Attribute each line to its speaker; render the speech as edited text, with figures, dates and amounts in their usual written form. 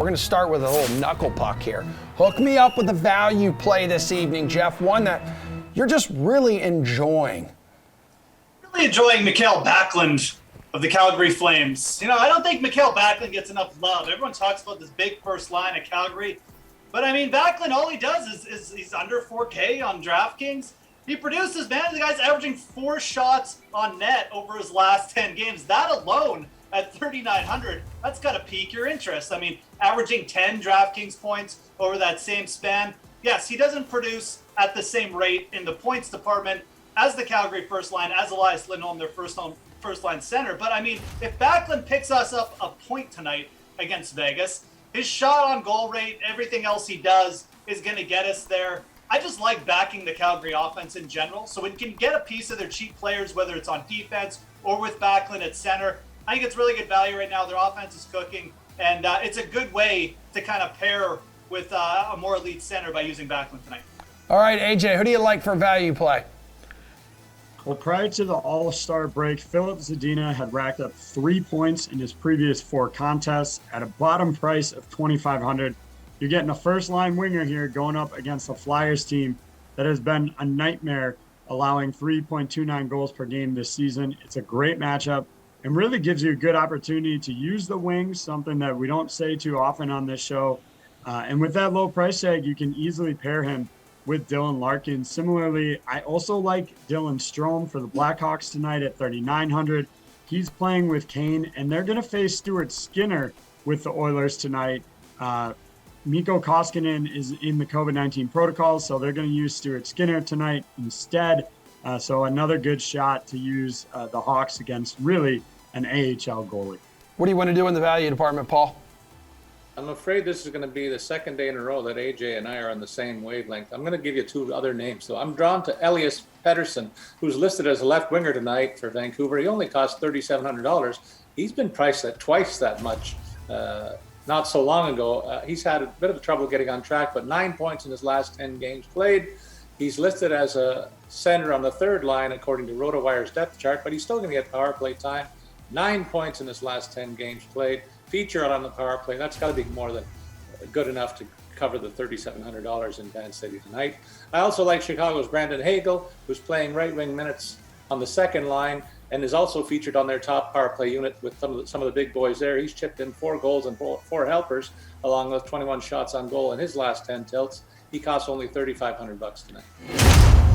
Speaker 1: We're going to start with a little knuckle puck here. Hook me up with a value play this evening, Geoff. One that you're just really enjoying.
Speaker 2: Really enjoying Mikael Backlund of the Calgary Flames. You know, I don't think Mikael Backlund gets enough love. Everyone talks about this big first line at Calgary. But, I mean, Backlund, all he does is he's under 4K on DraftKings. He produces, man. The guy's averaging 4 shots on net over his last 10 games. That alone at 3,900, that's got to pique your interest. I mean, averaging 10 DraftKings points over that same span. Yes, he doesn't produce at the same rate in the points department as the Calgary first line, as Elias Lindholm, their first line center. But, I mean, if Backlund picks us up a point tonight against Vegas, his shot on goal rate, everything else he does is going to get us there. I just like backing the Calgary offense in general. So when you can get a piece of their cheap players, whether it's on defense or with Backlund at center, I think it's really good value right now. Their offense is cooking, and it's a good way to kind of pair with a more elite center by using Backlund tonight.
Speaker 1: All right, AJ, who do you like for value play?
Speaker 3: Well, prior to the All-Star break, Philip Zadina had racked up 3 points in his previous 4 contests at a bottom price of $2,500. You're getting a first-line winger here going up against a Flyers team that has been a nightmare, allowing 3.29 goals per game this season. It's a great matchup and really gives you a good opportunity to use the wings, something that we don't say too often on this show. And with that low price tag, you can easily pair him with Dylan Larkin. Similarly, I also like Dylan Strome for the Blackhawks tonight at 3,900. He's playing with Kane, and they're going to face Stuart Skinner with the Oilers tonight. Mikko Koskinen is in the COVID-19 protocol, so they're going to use Stuart Skinner tonight instead. So another good shot to use the Hawks against really an AHL goalie.
Speaker 1: What do you want to do in the value department, Paul?
Speaker 4: I'm afraid this is going to be the second day in a row that AJ and I are on the same wavelength. I'm going to give you 2 other names. So I'm drawn to Elias Pettersson, who's listed as a left winger tonight for Vancouver. He only costs $3,700. He's been priced at twice that much not so long ago. He's had a bit of trouble getting on track, but 9 points in his last 10 games played. He's listed as a center on the third line, according to Rotowire's depth chart, but he's still going to get power play time. 9 points in his last 10 games played. Feature on the power play. That's got to be more than good enough to cover the $3,700 in Van City tonight. I also like Chicago's Brandon Hagel, who's playing right wing minutes on the second line and is also featured on their top power play unit with some of the big boys there. He's chipped in 4 goals and 4 helpers, along with 21 shots on goal in his last 10 tilts. He costs only $3,500 tonight.